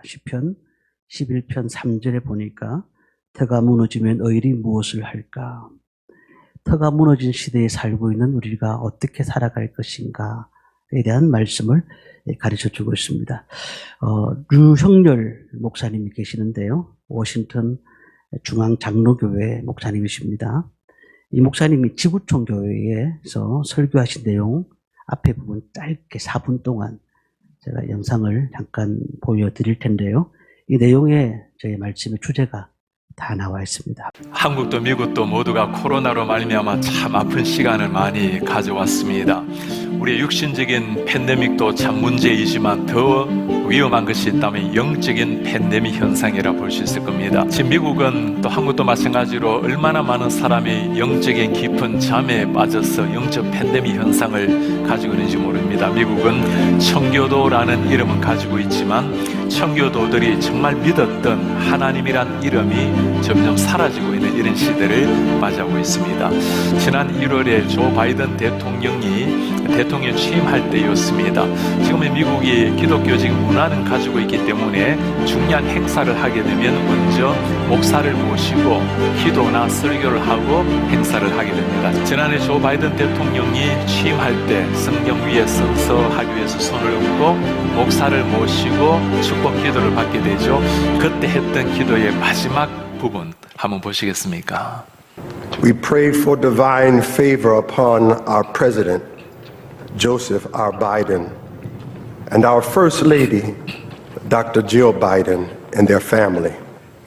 시편 11편 3절에 보니까 터가 무너지면 의인이 무엇을 할까? 터가 무너진 시대에 살고 있는 우리가 어떻게 살아갈 것인가에 대한 말씀을 가르쳐주고 있습니다. 류형렬 목사님이 계시는데요. 워싱턴 중앙장로교회 목사님이십니다. 이 목사님이 지구촌교회에서 설교하신 내용 앞에 부분 짧게 4분 동안 제가 영상을 잠깐 보여드릴 텐데요. 이 내용에 저희 말씀의 주제가 다 나와 있습니다. 한국도 미국도 모두가 코로나로 말미암아 참 아픈 시간을 많이 가져왔습니다. 우리의 육신적인 팬데믹도 참 문제이지만 더 위험한 것이 있다면 영적인 팬데믹 현상이라 볼 수 있을 겁니다. 지금 미국은 또 한국도 마찬가지로 얼마나 많은 사람이 영적인 깊은 잠에 빠져서 영적 팬데믹 현상을 가지고 있는지 모릅니다. 미국은 청교도라는 이름은 가지고 있지만 청교도들이 정말 믿었던 하나님이란 이름이 점점 사라지고 있는 이런 시대를 맞이하고 있습니다. 지난 1월에 조 바이든 대통령이 대통령 취임할 때였습니다. 지금의 미국이 기독교적 문화는 가지고 있기 때문에 중요한 행사를 하게 되면 먼저 목사를 모시고 기도나 설교를 하고 행사를 하게 됩니다. 지난해 조 바이든 대통령이 취임할 때 성경 위에 서서 하기 위해서 손을 얹고 목사를 모시고 축복 기도를 받게 되죠. 그때 했던 기도의 마지막 부분 한번 보시겠습니까? We prayed for divine favor upon our president, Joseph R. Biden, and our First Lady, Dr. Jill Biden, and their family.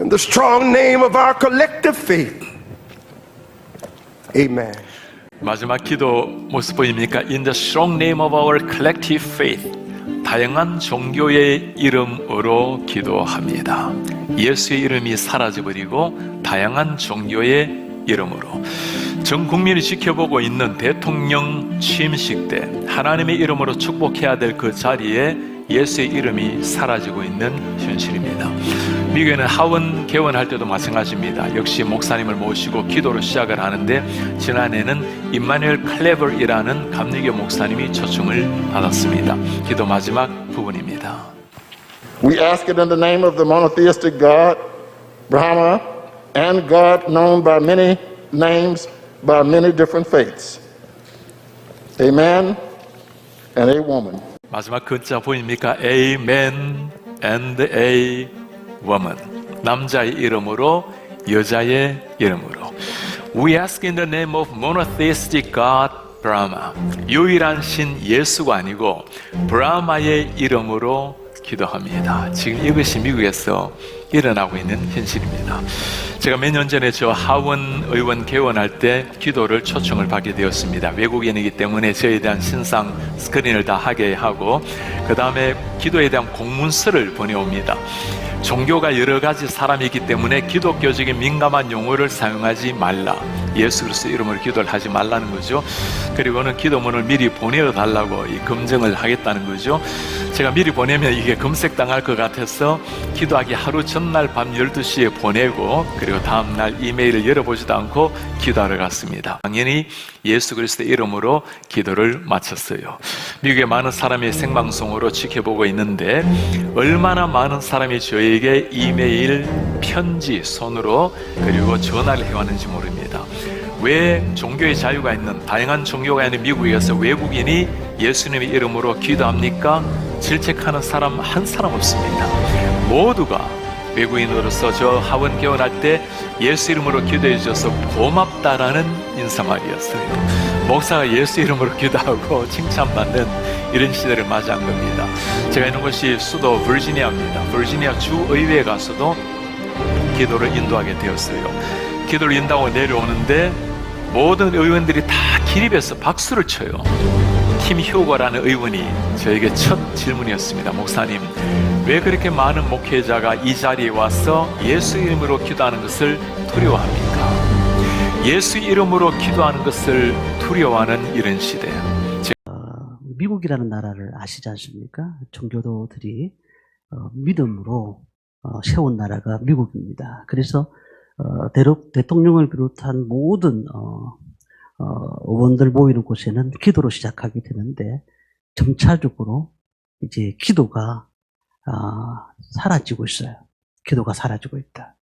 In the strong name of our collective faith, amen. 마지막 기도 모습 보입니까? In the strong name of our collective faith. 다양한 종교의 이름으로 기도합니다. 예수의 이름이 사라져버리고 다양한 종교의 이름으로 전 국민이 지켜보고 있는 대통령 취임식 때 하나님의 이름으로 축복해야 될 그 자리에 예수의 이름이 사라지고 있는 현실입니다. 미국에는 하원 개원할 때도 마찬가지입니다. 역시 목사님을 모시고 기도를 시작을 하는데 지난해는 임마누엘 클레버이라는 감리교 목사님이 초청을 받았습니다. 기도 마지막 부분입니다. We ask it in the name of the monotheistic God, Brahma, and God known by many names, by many different faiths. Amen and a woman. 마지막 글자 보입니까? Amen and a woman. 남자의 이름으로 여자의 이름으로. We ask in the name of monotheistic God, Brahma. 유일한 신 예수가 아니고 브라마의 이름으로 기도합니다. 지금 이것이 미국에서 일어나고 있는 현실입니다. 제가 몇 년 전에 저 하원 의원 개원할 때 기도를 초청을 받게 되었습니다. 외국인이기 때문에 저에 대한 신상 스크린을 다 하게 하고 그 다음에 기도에 대한 공문서를 보내옵니다. 종교가 여러 가지 사람이 있기 때문에 기독교적인 민감한 용어를 사용하지 말라. 예수 그리스도 이름으로 기도를 하지 말라는 거죠. 그리고는 기도문을 미리 보내달라고 검증을 하겠다는 거죠. 제가 미리 보내면 이게 검색당할 것 같아서 기도하기 하루 전날 밤 12시에 보내고 그리고 다음날 이메일을 열어보지도 않고 기도하러 갔습니다. 당연히 예수 그리스도 이름으로 기도를 마쳤어요. 미국의 많은 사람이 생방송으로 지켜보고 있는데 얼마나 많은 사람이 저에게 이메일, 편지, 손으로 그리고 전화를 해왔는지 모릅니다. 왜 종교의 자유가 있는 다양한 종교가 있는 미국에서 외국인이 예수님의 이름으로 기도합니까? 질책하는 사람 한 사람 없습니다. 모두가 외국인으로서 저 하원 개원할 때 예수 이름으로 기도해 주셔서 고맙다라는 인사말이었어요. 목사가 예수 이름으로 기도하고 칭찬받는 이런 시대를 맞이한 겁니다. 제가 있는 곳이 수도 버지니아입니다. 버지니아 주의회에 가서도 기도를 인도하게 되었어요. 기도를 인도하고 내려오는데 모든 의원들이 다 기립해서 박수를 쳐요. 팀 휴거라는 의원이 저에게 첫 질문이었습니다. 목사님, 왜 그렇게 많은 목회자가 이 자리에 와서 예수 이름으로 기도하는 것을 두려워합니까? 예수 이름으로 기도하는 것을 두려워하는 이런 시대. 미국이라는 나라를 아시지 않습니까? 종교도들이 믿음으로 세운 나라가 미국입니다. 그래서 대통령을 비롯한 모든 의원들 모이는 곳에는 기도로 시작하게 되는데 점차적으로 이제 기도가 사라지고 있어요. 기도가 사라지고 있다.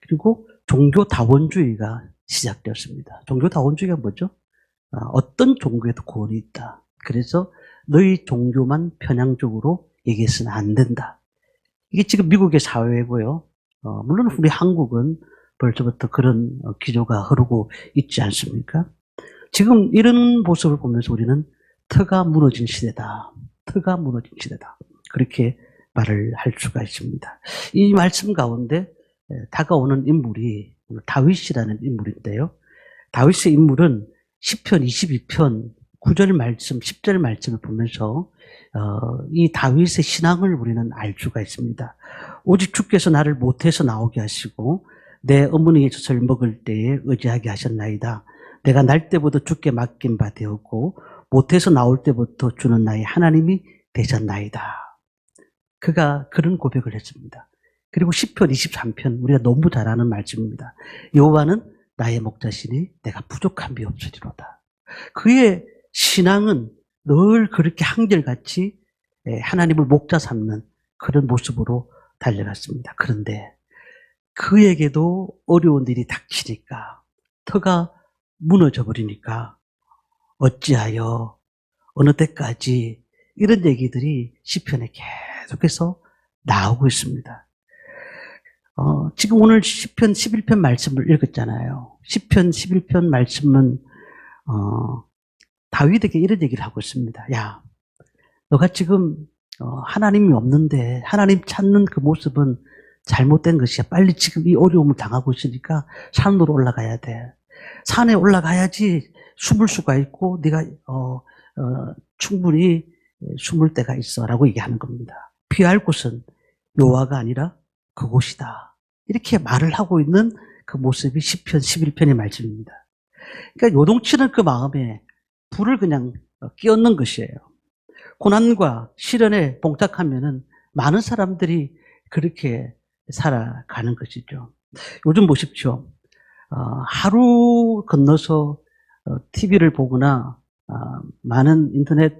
그리고 종교다원주의가 시작되었습니다. 종교다원주의가 뭐죠? 어떤 종교에도 구원이 있다. 그래서 너희 종교만 편향적으로 얘기해서는 안 된다. 이게 지금 미국의 사회고요. 물론 우리 한국은 벌써부터 그런 기조가 흐르고 있지 않습니까? 지금 이런 모습을 보면서 우리는 터가 무너진 시대다. 터가 무너진 시대다. 그렇게 말을 할 수가 있습니다. 이 말씀 가운데 다가오는 인물이 다윗이라는 인물인데요. 다윗의 인물은 시편 22편 9절 말씀, 10절 말씀을 보면서 이 다윗의 신앙을 우리는 알 수가 있습니다. 오직 주께서 나를 모태에서 나오게 하시고 내 어머니의 젖을 먹을 때에 의지하게 하셨나이다. 내가 날 때부터 주께 맡긴 바 되었고 모태에서 나올 때부터 주는 나의 하나님이 되셨나이다. 그가 그런 고백을 했습니다. 그리고 시편 23편 우리가 너무 잘 아는 말씀입니다. 여호와는 나의 목자시니 내가 부족함이 없으리로다. 그의 신앙은 늘 그렇게 한결같이 하나님을 목자 삼는 그런 모습으로 달려갔습니다. 그런데 그에게도 어려운 일이 닥치니까 터가 무너져 버리니까 어찌하여 어느 때까지 이런 얘기들이 시편에 계속해서 나오고 있습니다. 지금 오늘 시편 11편 말씀을 읽었잖아요. 시편 11편 말씀은 다윗에게 이런 얘기를 하고 있습니다. 야, 너가 지금 하나님이 없는데 하나님 찾는 그 모습은 잘못된 것이야. 빨리 지금 이 어려움을 당하고 있으니까 산으로 올라가야 돼. 산에 올라가야지 숨을 수가 있고 네가 충분히 숨을 데가 있어라고 얘기하는 겁니다. 피할 곳은 여호와가 아니라 그곳이다. 이렇게 말을 하고 있는 그 모습이 시편 11편의 말씀입니다. 그러니까 요동치는 그 마음에 불을 그냥 끼얹는 것이에요. 고난과 시련에 봉착하면은 많은 사람들이 그렇게 살아가는 것이죠. 요즘 보십시오. 하루 건너서 TV를 보거나 많은 인터넷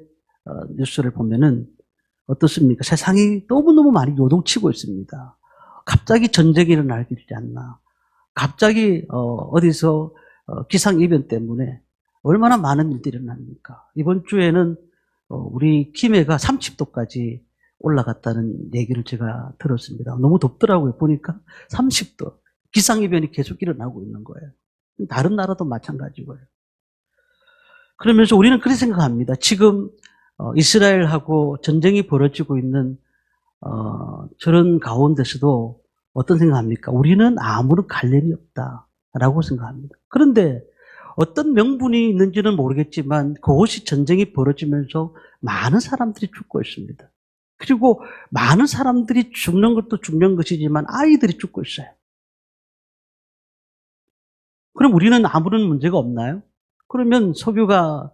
뉴스를 보면은 어떻습니까? 세상이 너무너무 많이 요동치고 있습니다. 갑자기 전쟁이 일어나지 않나. 갑자기 어디서 기상이변 때문에 얼마나 많은 일들이 일어납니까? 이번 주에는 우리 김해가 30도까지 올라갔다는 얘기를 제가 들었습니다. 너무 덥더라고요. 보니까 30도. 기상이변이 계속 일어나고 있는 거예요. 다른 나라도 마찬가지고요. 그러면서 우리는 그렇게 생각합니다. 지금 이스라엘하고 전쟁이 벌어지고 있는 저런 가운데서도 어떤 생각합니까? 우리는 아무런 관련이 없다라고 생각합니다. 그런데 어떤 명분이 있는지는 모르겠지만 그곳이 전쟁이 벌어지면서 많은 사람들이 죽고 있습니다. 그리고 많은 사람들이 죽는 것도 죽는 것이지만 아이들이 죽고 있어요. 그럼 우리는 아무런 문제가 없나요? 그러면 석유가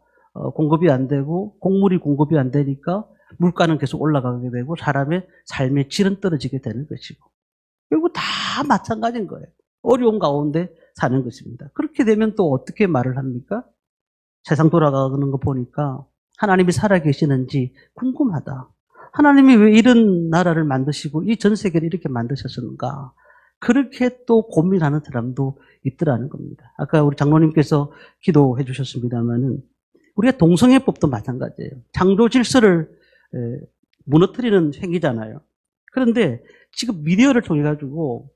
공급이 안 되고 곡물이 공급이 안 되니까 물가는 계속 올라가게 되고 사람의 삶의 질은 떨어지게 되는 것이고 결국 다 마찬가지인 거예요. 어려운 가운데 사는 것입니다. 그렇게 되면 또 어떻게 말을 합니까? 세상 돌아가는 거 보니까 하나님이 살아계시는지 궁금하다. 하나님이 왜 이런 나라를 만드시고 이 전 세계를 이렇게 만드셨는가? 그렇게 또 고민하는 사람도 있더라는 겁니다. 아까 우리 장로님께서 기도해 주셨습니다만은 우리가 동성애법도 마찬가지예요. 창조 질서를 무너뜨리는 행위잖아요. 그런데 지금 미디어를 통해 가지고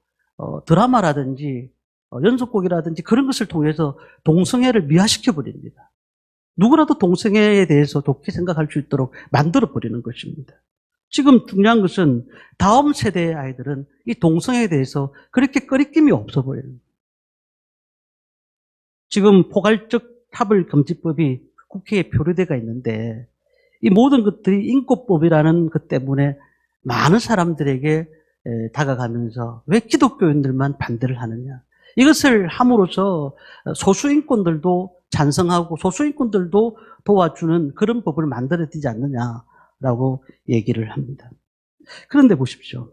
드라마라든지 연속곡이라든지 그런 것을 통해서 동성애를 미화시켜 버립니다. 누구라도 동성애에 대해서 좋게 생각할 수 있도록 만들어 버리는 것입니다. 지금 중요한 것은 다음 세대의 아이들은 이 동성애에 대해서 그렇게 꺼리낌이 없어 보여요. 지금 포괄적 차별금지법이 국회에 표류되어 있는데 이 모든 것들이 인권법이라는 것 때문에 많은 사람들에게 다가가면서 왜 기독교인들만 반대를 하느냐. 이것을 함으로써 소수인권들도 찬성하고 소수인권들도 도와주는 그런 법을 만들어야 되지 않느냐라고 얘기를 합니다. 그런데 보십시오.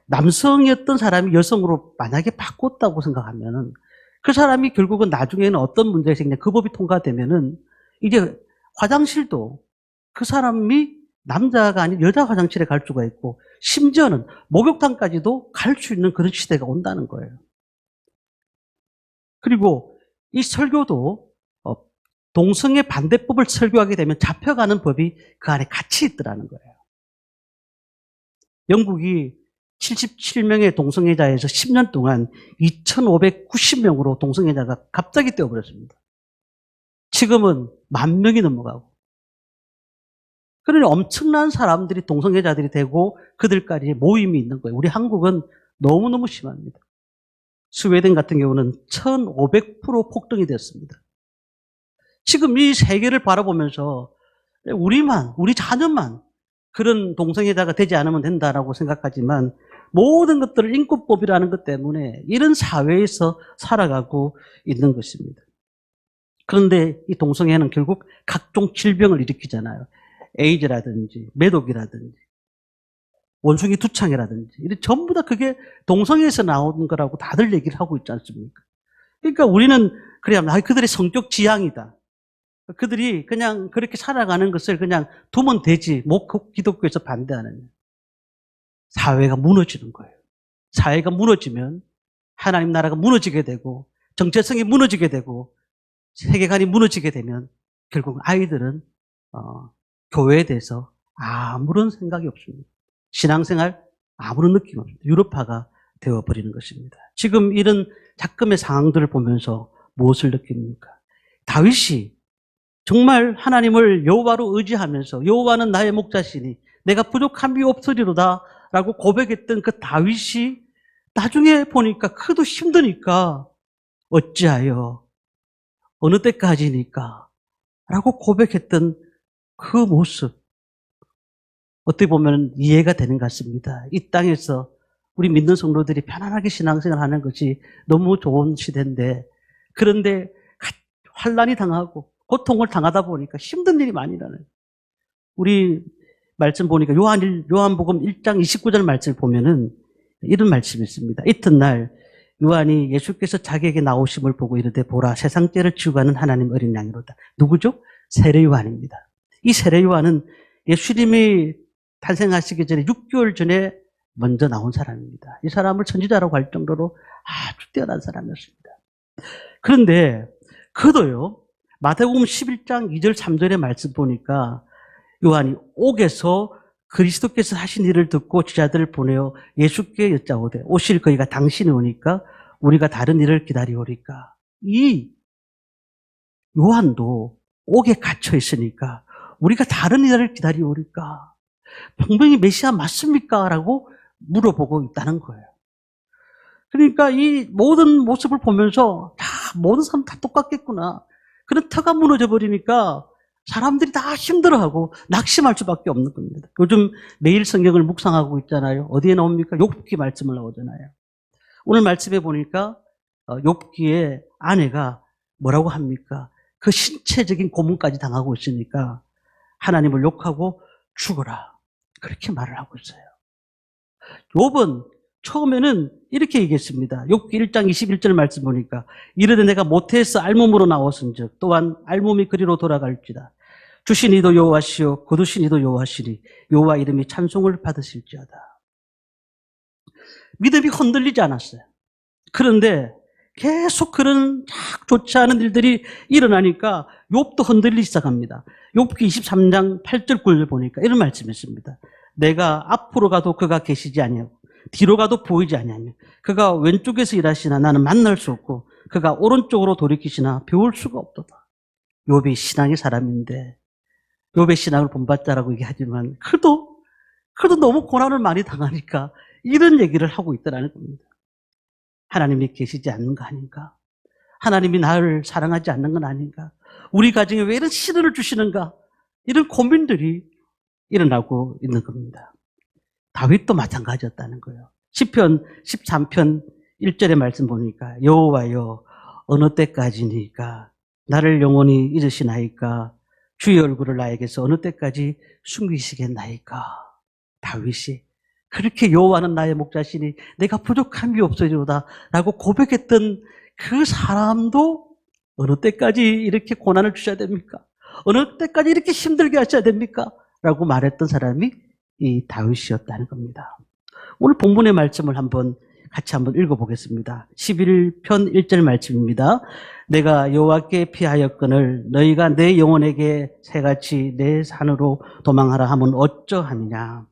남성이었던 사람이 여성으로 만약에 바꿨다고 생각하면은 그 사람이 결국은 나중에는 어떤 문제가 생기냐. 그 법이 통과되면은 이제 화장실도 그 사람이 남자가 아닌 여자 화장실에 갈 수가 있고 심지어는 목욕탕까지도 갈 수 있는 그런 시대가 온다는 거예요. 그리고 이 설교도 동성애 반대법을 설교하게 되면 잡혀가는 법이 그 안에 같이 있더라는 거예요. 영국이 77명의 동성애자에서 10년 동안 2,590명으로 동성애자가 갑자기 뛰어버렸습니다. 지금은 10,000명이 넘어가고. 그러니 엄청난 사람들이 동성애자들이 되고 그들까지 모임이 있는 거예요. 우리 한국은 너무너무 심합니다. 스웨덴 같은 경우는 1,500% 폭등이 됐습니다. 지금 이 세계를 바라보면서 우리 자녀만 그런 동성애자가 되지 않으면 된다라고 생각하지만 모든 것들을 인권법이라는 것 때문에 이런 사회에서 살아가고 있는 것입니다. 그런데 이 동성애는 결국 각종 질병을 일으키잖아요. 에이즈라든지 매독이라든지 원숭이 두창이라든지 이런 전부 다 그게 동성애에서 나오는 거라고 다들 얘기를 하고 있지 않습니까? 그러니까 우리는 그래야 그들의 성격 지향이다. 그들이 그냥 그렇게 살아가는 것을 그냥 두면 되지. 기독교에서 반대하는. 사회가 무너지는 거예요. 사회가 무너지면 하나님 나라가 무너지게 되고 정체성이 무너지게 되고 세계관이 무너지게 되면 결국 아이들은 교회에 대해서 아무런 생각이 없습니다. 신앙생활 아무런 느낌 없습니다. 유럽화가 되어버리는 것입니다. 지금 이런 작금의 상황들을 보면서 무엇을 느낍니까? 다윗이 정말 하나님을 여호와로 의지하면서 여호와는 나의 목자시니 내가 부족함이 없으리로다 라고 고백했던 그 다윗이 나중에 보니까 그도 힘드니까 어찌하여 어느 때까지니까 라고 고백했던 그 모습 어떻게 보면 이해가 되는 것 같습니다. 이 땅에서 우리 믿는 성도들이 편안하게 신앙생활 하는 것이 너무 좋은 시대인데 그런데 환난이 당하고 고통을 당하다 보니까 힘든 일이 많이 일어나요. 우리 말씀 보니까 요한복음 1장 29절 말씀을 보면은 이런 말씀이 있습니다. 이튿날 요한이 예수께서 자기에게 나오심을 보고 이르되 보라 세상 죄를 지고 가는 하나님 어린 양이로다. 누구죠? 세례 요한입니다. 이 세례 요한은 예수님이 탄생하시기 전에 6개월 전에 먼저 나온 사람입니다. 이 사람을 선지자라고 할 정도로 아주 뛰어난 사람이었습니다. 그런데 그도요. 마태복음 11장 2절 3절의 말씀 보니까 요한이 옥에서 그리스도께서 하신 일을 듣고 제자들을 보내어 예수께 여짜오되 오실 거리가 당신이 오니까 우리가 다른 일을 기다리오리까. 이 요한도 옥에 갇혀 있으니까 우리가 다른 일을 기다리오리까. 분명히 메시아 맞습니까? 라고 물어보고 있다는 거예요. 그러니까 이 모든 모습을 보면서 모든 사람 다 똑같겠구나. 그런 터가 무너져 버리니까 사람들이 다 힘들어하고 낙심할 수밖에 없는 겁니다. 요즘 매일 성경을 묵상하고 있잖아요. 어디에 나옵니까? 욥기 말씀을 나오잖아요. 오늘 말씀에 보니까 욥기의 아내가 뭐라고 합니까? 그 신체적인 고문까지 당하고 있으니까 하나님을 욕하고 죽어라. 그렇게 말을 하고 있어요. 욥은 처음에는 이렇게 얘기했습니다. 욥기 1장 21절 말씀 보니까 이르되 내가 모태에서 알몸으로 나왔은즉 또한 알몸이 그리로 돌아갈지다. 주신 이도 여호와시요 거두신 이도 여호와시니 여호와 이름이 찬송을 받으실지어다. 믿음이 흔들리지 않았어요. 그런데 계속 그런 좋지 않은 일들이 일어나니까 욥도 흔들리기 시작합니다. 욥기 23장 8절 9절 보니까 이런 말씀이 있습니다. 내가 앞으로 가도 그가 계시지 아니하고 뒤로 가도 보이지 아니하며 그가 왼쪽에서 일하시나 나는 만날 수 없고 그가 오른쪽으로 돌이키시나 배울 수가 없도다. 욥이 신앙의 사람인데 욥의 신앙을 본받자라고 얘기하지만 그도 너무 고난을 많이 당하니까 이런 얘기를 하고 있더라는 겁니다. 하나님이 계시지 않는 거 아닌가? 하나님이 나를 사랑하지 않는 건 아닌가? 우리 가정에 왜 이런 시련을 주시는가? 이런 고민들이 일어나고 있는 겁니다. 다윗도 마찬가지였다는 거예요. 시편 13편 1절의 말씀 보니까 여호와여 어느 때까지니까 나를 영원히 잊으시나이까 주의 얼굴을 나에게서 어느 때까지 숨기시겠나이까. 다윗이 그렇게 여호와는 나의 목자시니 내가 부족함이 없어지로다 라고 고백했던 그 사람도 어느 때까지 이렇게 고난을 주셔야 됩니까? 어느 때까지 이렇게 힘들게 하셔야 됩니까? 라고 말했던 사람이 이 다윗이었다는 겁니다. 오늘 본문의 말씀을 같이 한번 읽어보겠습니다. 11편 1절 말씀입니다. 내가 여호와께 피하였거늘 너희가 내 영혼에게 새같이 내 산으로 도망하라 하면 어쩌하느냐.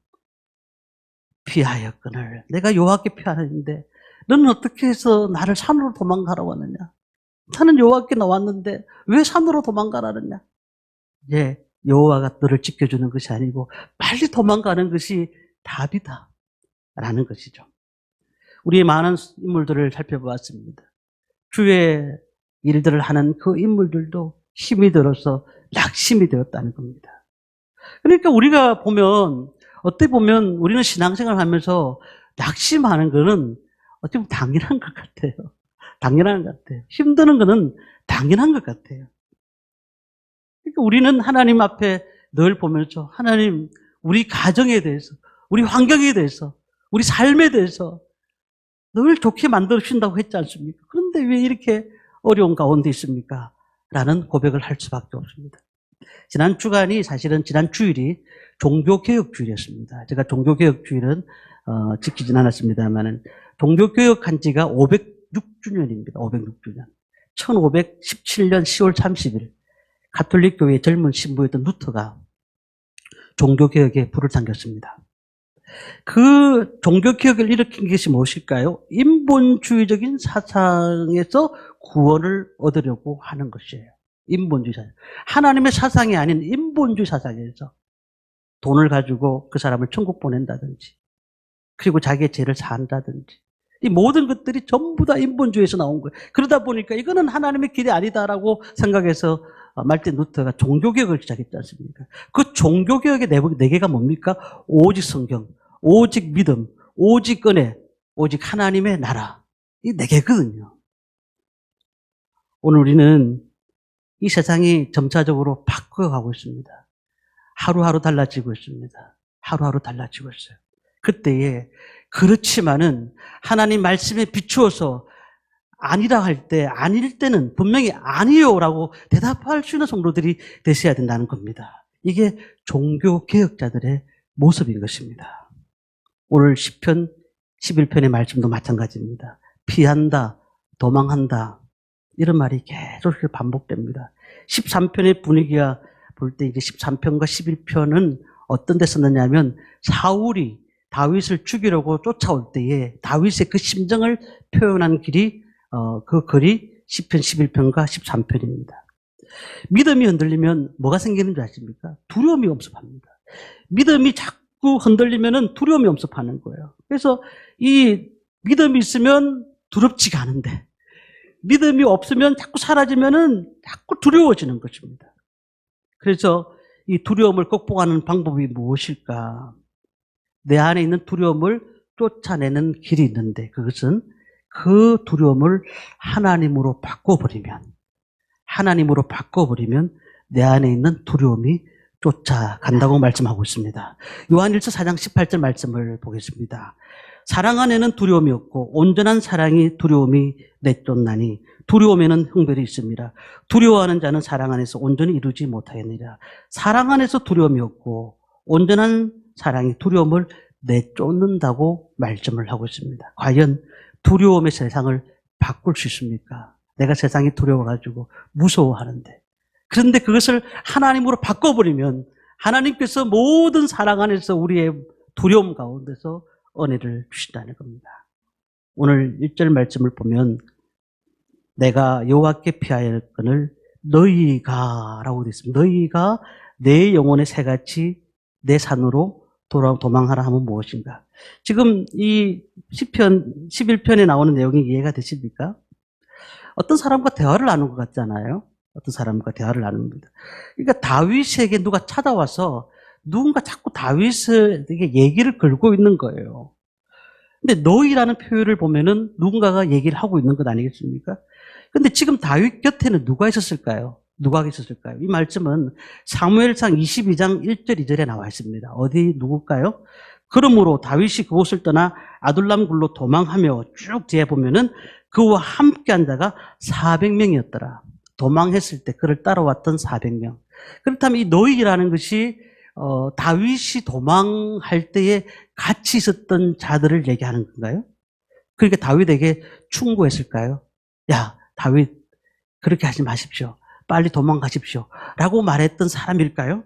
피하였거늘 내가 여호와께 피하는데 너는 어떻게 해서 나를 산으로 도망가라고 하느냐. 나는 여호와께 나왔는데 왜 산으로 도망가라느냐. 이제 여호와가 너를 지켜주는 것이 아니고 빨리 도망가는 것이 답이다 라는 것이죠. 우리의 많은 인물들을 살펴보았습니다. 주의 일들을 하는 그 인물들도 힘이 들어서 낙심이 되었다는 겁니다. 그러니까 우리가 보면 어떻게 보면 우리는 신앙생활을 하면서 낙심하는 것은 어떻게 보면 당연한 것 같아요. 당연한 것 같아요. 힘드는 것은 당연한 것 같아요. 그러니까 우리는 하나님 앞에 늘 보면서 하나님 우리 가정에 대해서 우리 환경에 대해서 우리 삶에 대해서 늘 좋게 만들어 주신다고 했지 않습니까? 그런데 왜 이렇게 어려운 가운데 있습니까? 라는 고백을 할 수밖에 없습니다. 지난 주간이 사실은 지난 주일이 종교개혁주일이었습니다. 제가 종교개혁주일은 지키진 않았습니다만 종교개혁한 지가 506주년입니다. 506주년. 1517년 10월 30일 가톨릭 교회의 젊은 신부였던 루터가 종교개혁에 불을 당겼습니다. 그 종교개혁을 일으킨 것이 무엇일까요? 인본주의적인 사상에서 구원을 얻으려고 하는 것이에요. 인본주의 사상. 하나님의 사상이 아닌 인본주의 사상에서 돈을 가지고 그 사람을 천국 보낸다든지 그리고 자기의 죄를 사한다든지 이 모든 것들이 전부 다 인본주의에서 나온 거예요. 그러다 보니까 이거는 하나님의 길이 아니다라고 생각해서 말틴 루터가 종교개혁을 시작했지 않습니까? 그 종교개혁의 네 개가 뭡니까? 오직 성경, 오직 믿음, 오직 은혜, 오직 하나님의 나라. 이 네 개거든요. 오늘 우리는 이 세상이 점차적으로 바뀌어가고 있습니다. 하루하루 달라지고 있습니다. 하루하루 달라지고 있어요. 그때에 그렇지만은 하나님 말씀에 비추어서 아니라 할 때, 아닐 때는 분명히 아니요라고 대답할 수 있는 성도들이 되셔야 된다는 겁니다. 이게 종교개혁자들의 모습인 것입니다. 오늘 10편, 11편의 말씀도 마찬가지입니다. 피한다, 도망한다 이런 말이 계속 반복됩니다. 13편의 분위기가 볼 때 이제 13편과 11편은 어떤 데 썼느냐면 사울이 다윗을 죽이려고 쫓아올 때에 다윗의 그 심정을 표현한 그 글이 10편, 11편과 13편입니다. 믿음이 흔들리면 뭐가 생기는 줄 아십니까? 두려움이 엄습합니다. 믿음이 자꾸 흔들리면 두려움이 엄습하는 거예요. 그래서 이 믿음이 있으면 두렵지가 않은데 믿음이 없으면 자꾸 사라지면 자꾸 두려워지는 것입니다. 그래서 이 두려움을 극복하는 방법이 무엇일까? 내 안에 있는 두려움을 쫓아내는 길이 있는데 그것은 그 두려움을 하나님으로 바꿔버리면 내 안에 있는 두려움이 쫓아간다고 말씀하고 있습니다. 요한일서 4장 18절 말씀을 보겠습니다. 사랑 안에는 두려움이 없고 온전한 사랑이 두려움이 내쫓나니 두려움에는 흥별이 있습니다. 두려워하는 자는 사랑 안에서 온전히 이루지 못하였느니라. 사랑 안에서 두려움이 없고 온전한 사랑이 두려움을 내쫓는다고 말씀을 하고 있습니다. 과연 두려움의 세상을 바꿀 수 있습니까? 내가 세상이 두려워가지고 무서워하는데. 그런데 그것을 하나님으로 바꿔버리면 하나님께서 모든 사랑 안에서 우리의 두려움 가운데서 은혜를 주신다는 겁니다. 오늘 1절 말씀을 보면 내가 여호와께 피하였거늘 너희가 라고 되어 있습니다. 너희가 내 영혼의 새같이 내 산으로 도망하라 하면 무엇인가? 지금 이 10편, 11편에 나오는 내용이 이해가 되십니까? 어떤 사람과 대화를 나눈 것 같잖아요. 어떤 사람과 대화를 나눕니다. 그러니까 다윗에게 누가 찾아와서 누군가 자꾸 다윗에게 얘기를 걸고 있는 거예요. 근데 너희라는 표현을 보면은 누군가가 얘기를 하고 있는 것 아니겠습니까? 근데 지금 다윗 곁에는 누가 있었을까요? 누가 있었을까요? 이 말씀은 사무엘상 22장 1절 2절에 나와 있습니다. 어디 누굴까요? 그러므로 다윗이 그곳을 떠나 아둘람 굴로 도망하며 쭉 뒤에 보면은 그와 함께한 자가 400명이었더라. 도망했을 때 그를 따라왔던 400명. 그렇다면 이 너희라는 것이 다윗이 도망할 때에 같이 있었던 자들을 얘기하는 건가요? 그러니까 다윗에게 충고했을까요? 야, 다윗, 그렇게 하지 마십시오. 빨리 도망가십시오. 라고 말했던 사람일까요?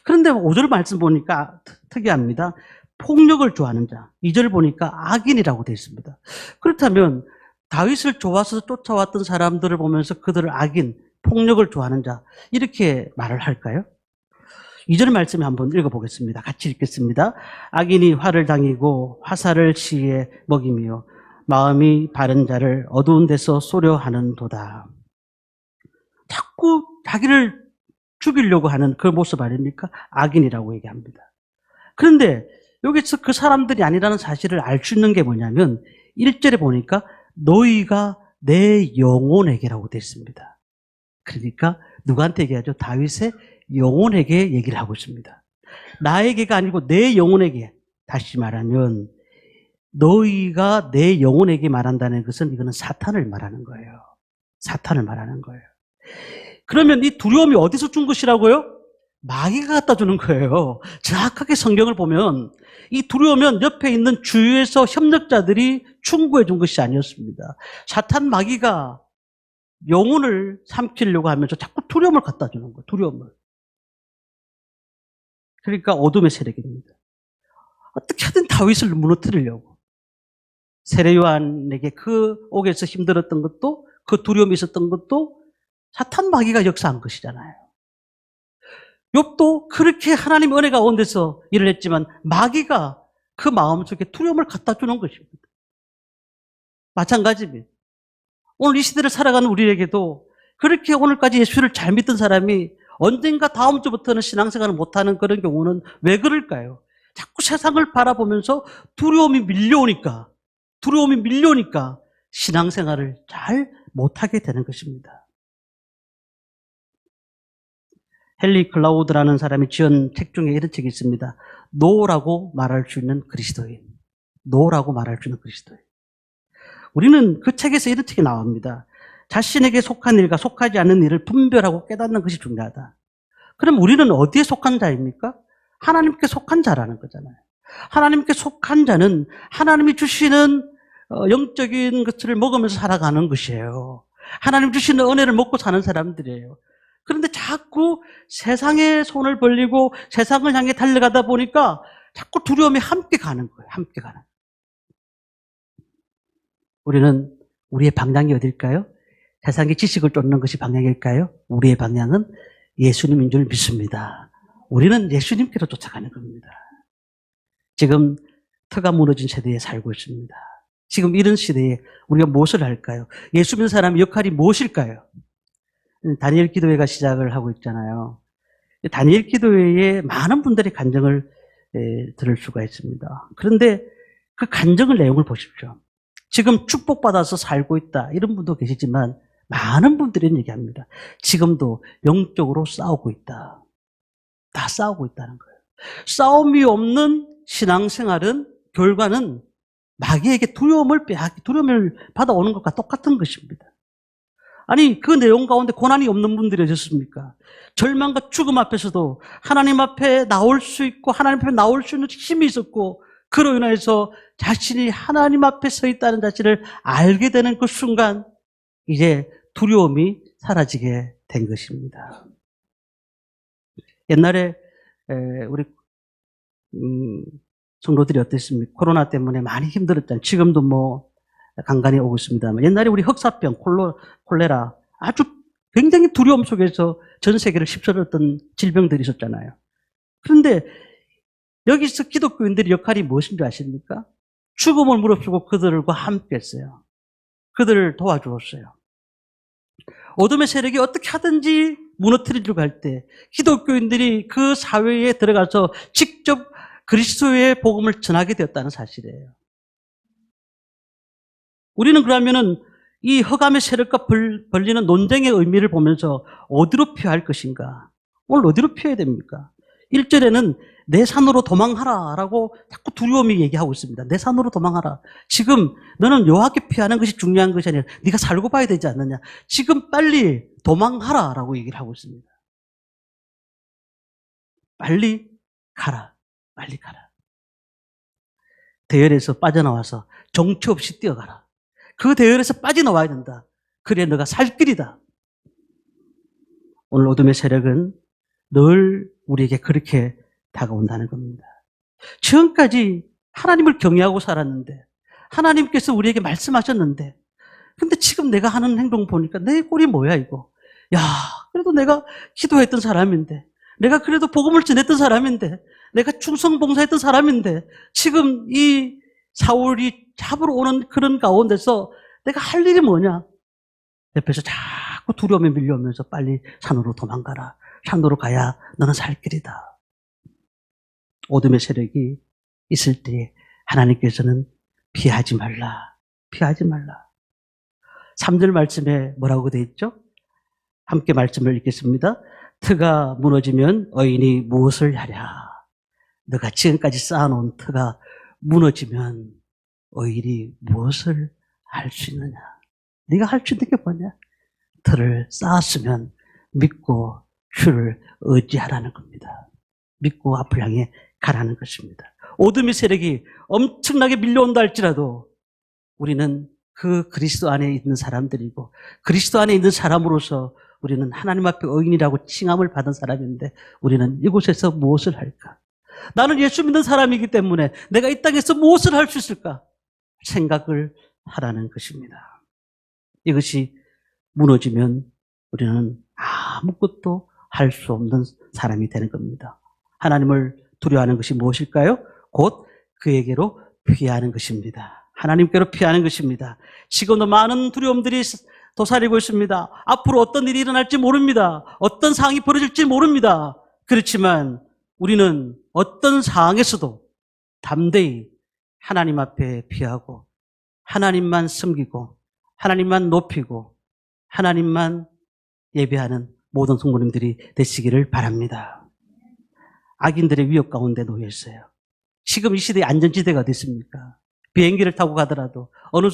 그런데 5절 말씀 보니까 특이합니다. 폭력을 좋아하는 자. 2절 보니까 악인이라고 되어 있습니다. 그렇다면 다윗을 좋아서 쫓아왔던 사람들을 보면서 그들을 악인, 폭력을 좋아하는 자 이렇게 말을 할까요? 2절 말씀 한번 읽어보겠습니다. 같이 읽겠습니다. 악인이 화를 당이고 화살을 시에 먹이며 마음이 바른 자를 어두운 데서 쏘려하는도다. 자꾸 자기를 죽이려고 하는 그 모습 아닙니까? 악인이라고 얘기합니다. 그런데 여기서 그 사람들이 아니라는 사실을 알 수 있는 게 뭐냐면 1절에 보니까 너희가 내 영혼에게라고 되어 있습니다. 그러니까 누구한테 얘기하죠? 다윗의 영혼에게 얘기를 하고 있습니다. 나에게가 아니고 내 영혼에게. 다시 말하면 너희가 내 영혼에게 말한다는 것은 이거는 사탄을 말하는 거예요. 사탄을 말하는 거예요. 그러면 이 두려움이 어디서 준 것이라고요? 마귀가 갖다 주는 거예요. 정확하게 성경을 보면 이 두려움은 옆에 있는 주위에서 협력자들이 충고해 준 것이 아니었습니다. 사탄 마귀가 영혼을 삼키려고 하면서 자꾸 두려움을 갖다 주는 거예요. 두려움을. 그러니까 어둠의 세력입니다. 어떻게든 다윗을 무너뜨리려고. 세례 요한에게 그 옥에서 힘들었던 것도 그 두려움이 있었던 것도 사탄 마귀가 역사한 것이잖아요. 욥도 그렇게 하나님 은혜 가운데서 일을 했지만 마귀가 그 마음속에 두려움을 갖다 주는 것입니다. 마찬가지입니다. 오늘 이 시대를 살아가는 우리에게도 그렇게 오늘까지 예수를 잘 믿던 사람이 언젠가 다음 주부터는 신앙생활을 못하는 그런 경우는 왜 그럴까요? 자꾸 세상을 바라보면서 두려움이 밀려오니까 신앙생활을 잘 못하게 되는 것입니다. 헨리 클라우드라는 사람이 지은 책 중에 이런 책이 있습니다. 노라고 말할 수 있는 그리스도인. 노라고 말할 수 있는 그리스도인. 우리는 그 책에서 이런 책이 나옵니다. 자신에게 속한 일과 속하지 않는 일을 분별하고 깨닫는 것이 중요하다. 그럼 우리는 어디에 속한 자입니까? 하나님께 속한 자라는 거잖아요. 하나님께 속한 자는 하나님이 주시는 영적인 것들을 먹으면서 살아가는 것이에요. 하나님 주시는 은혜를 먹고 사는 사람들이에요. 그런데 자꾸 세상에 손을 벌리고 세상을 향해 달려가다 보니까 자꾸 두려움이 함께 가는 거예요. 함께 가는. 우리는 우리의 방향이 어딜까요? 세상의 지식을 쫓는 것이 방향일까요? 우리의 방향은 예수님인 줄 믿습니다. 우리는 예수님께로 쫓아가는 겁니다. 지금 터가 무너진 세대에 살고 있습니다. 지금 이런 시대에 우리가 무엇을 할까요? 예수 믿는 사람의 역할이 무엇일까요? 다니엘 기도회가 시작을 하고 있잖아요. 다니엘 기도회에 많은 분들이 간증을 들을 수가 있습니다. 그런데 그 간증의 내용을 보십시오. 지금 축복받아서 살고 있다 이런 분도 계시지만 많은 분들이 얘기합니다. 지금도 영적으로 싸우고 있다. 다 싸우고 있다는 거예요. 싸움이 없는 신앙생활은 결과는 마귀에게 두려움을 받아오는 것과 똑같은 것입니다. 아니 그 내용 가운데 고난이 없는 분들이 어딨습니까? 절망과 죽음 앞에서도 하나님 앞에 나올 수 있고 하나님 앞에 나올 수 있는 힘이 있었고 그로 인해서 자신이 하나님 앞에 서 있다는 사실을 알게 되는 그 순간 이제 두려움이 사라지게 된 것입니다. 옛날에 우리 성도들이 어땠습니까? 코로나 때문에 많이 힘들었잖아요. 지금도 뭐 간간히 오고 있습니다만 옛날에 우리 흑사병, 콜레라 아주 굉장히 두려움 속에서 전 세계를 휩쓸었던 질병들이 있었잖아요. 그런데 여기서 기독교인들의 역할이 무엇인 줄 아십니까? 죽음을 무릅쓰고 그들과 함께 했어요. 그들을 도와주었어요. 어둠의 세력이 어떻게 하든지 무너뜨리려고 할 때 기독교인들이 그 사회에 들어가서 직접 그리스도의 복음을 전하게 되었다는 사실이에요. 우리는 그러면은 이 흑암의 세력과 벌리는 논쟁의 의미를 보면서 어디로 피할 것인가? 오늘 어디로 피해야 됩니까? 1절에는 내 산으로 도망하라 라고 자꾸 두려움이 얘기하고 있습니다. 내 산으로 도망하라. 지금 너는 여호와께 피하는 것이 중요한 것이 아니라 네가 살고 봐야 되지 않느냐. 지금 빨리 도망하라 라고 얘기를 하고 있습니다. 빨리 가라. 빨리 가라. 대열에서 빠져나와서 정처 없이 뛰어가라. 그 대열에서 빠져나와야 된다. 그래 너가 살 길이다. 오늘 어둠의 세력은 늘 우리에게 그렇게 다가온다는 겁니다. 지금까지 하나님을 경외하고 살았는데 하나님께서 우리에게 말씀하셨는데 근데 지금 내가 하는 행동 보니까 내 꼴이 뭐야 이거. 야, 그래도 내가 기도했던 사람인데 내가 그래도 복음을 전했던 사람인데 내가 충성봉사했던 사람인데 지금 이 사울이 잡으러 오는 그런 가운데서 내가 할 일이 뭐냐. 옆에서 자꾸 두려움에 밀려오면서 빨리 산으로 도망가라. 산으로 가야 너는 살 길이다. 어둠의 세력이 있을 때 하나님께서는 피하지 말라. 피하지 말라. 3절 말씀에 뭐라고 되어 있죠? 함께 말씀을 읽겠습니다. 터가 무너지면 의인이 무엇을 하랴. 너가 지금까지 쌓아놓은 터가 무너지면 의인이 무엇을 할 수 있느냐. 네가 할 수 있는 게 뭐냐. 터를 쌓았으면 믿고 주를 의지하라는 겁니다. 믿고 앞을 향해 가라는 것입니다. 어둠의 세력이 엄청나게 밀려온다 할지라도 우리는 그 그리스도 안에 있는 사람들이고 그리스도 안에 있는 사람으로서 우리는 하나님 앞에 의인이라고 칭함을 받은 사람인데 우리는 이곳에서 무엇을 할까? 나는 예수 믿는 사람이기 때문에 내가 이 땅에서 무엇을 할 수 있을까? 생각을 하라는 것입니다. 이것이 무너지면 우리는 아무것도 할 수 없는 사람이 되는 겁니다. 하나님을 두려워하는 것이 무엇일까요? 곧 그에게로 피하는 것입니다. 하나님께로 피하는 것입니다. 지금도 많은 두려움들이 도사리고 있습니다. 앞으로 어떤 일이 일어날지 모릅니다. 어떤 상황이 벌어질지 모릅니다. 그렇지만 우리는 어떤 상황에서도 담대히 하나님 앞에 피하고 하나님만 섬기고 하나님만 높이고 하나님만 예배하는 모든 성도님들이 되시기를 바랍니다. 악인들의 위협 가운데 놓여 있어요. 지금 이 시대에 안전지대가 됐습니까? 비행기를 타고 가더라도 어느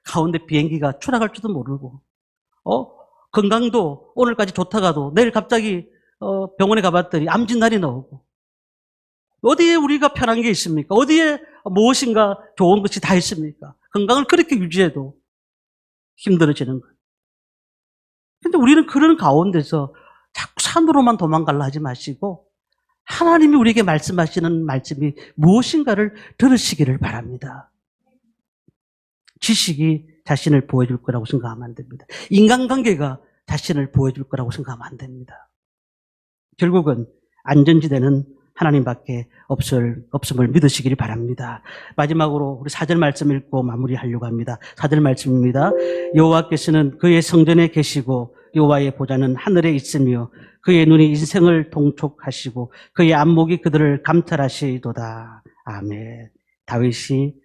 가운데 비행기가 추락할지도 모르고 건강도 오늘까지 좋다가도 내일 갑자기 병원에 가봤더니 암진날이 나오고 어디에 우리가 편한 게 있습니까? 어디에 무엇인가 좋은 것이 다 있습니까? 건강을 그렇게 유지해도 힘들어지는 거예요. 근데 우리는 그런 가운데서 자꾸 산으로만 도망가려 하지 마시고 하나님이 우리에게 말씀하시는 말씀이 무엇인가를 들으시기를 바랍니다. 지식이 자신을 보여줄 거라고 생각하면 안 됩니다. 인간관계가 자신을 보여줄 거라고 생각하면 안 됩니다. 결국은 안전지대는 하나님밖에 없음을 믿으시기를 바랍니다. 마지막으로 우리 4절 말씀 읽고 마무리하려고 합니다. 4절 말씀입니다. 여호와께서는 그의 성전에 계시고 여호와의 보좌는 하늘에 있으며 그의 눈이 인생을 동촉하시고 그의 안목이 그들을 감찰하시도다. 아멘. 다윗이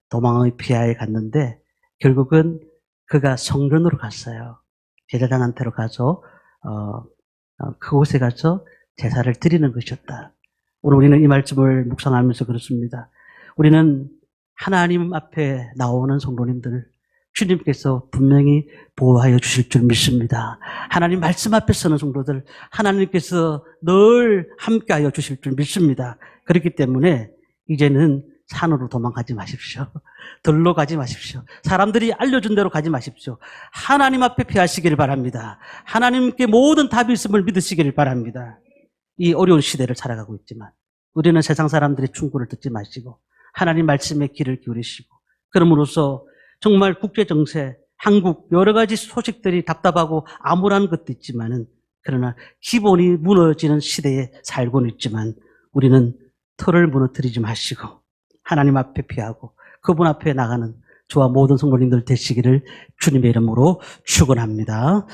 도망의 피하에 갔는데 결국은 그가 성전으로 갔어요. 제사장한테로 가서 그곳에 가서 제사를 드리는 것이었다. 오늘 우리는 이 말씀을 묵상하면서 그렇습니다. 우리는 하나님 앞에 나오는 성도님들 주님께서 분명히 보호하여 주실 줄 믿습니다. 하나님 말씀 앞에 서는 성도들 하나님께서 늘 함께하여 주실 줄 믿습니다. 그렇기 때문에 이제는 산으로 도망가지 마십시오. 들로 가지 마십시오. 사람들이 알려준 대로 가지 마십시오. 하나님 앞에 피하시기를 바랍니다. 하나님께 모든 답이 있음을 믿으시기를 바랍니다. 이 어려운 시대를 살아가고 있지만 우리는 세상 사람들의 충고를 듣지 마시고 하나님 말씀에 귀를 기울이시고 그럼으로써 정말 국제정세, 한국 여러 가지 소식들이 답답하고 암울한 것도 있지만은 그러나 기본이 무너지는 시대에 살고는 있지만 우리는 터를 무너뜨리지 마시고 하나님 앞에 피하고 그분 앞에 나가는 저와 모든 성도님들 되시기를 주님의 이름으로 축원합니다.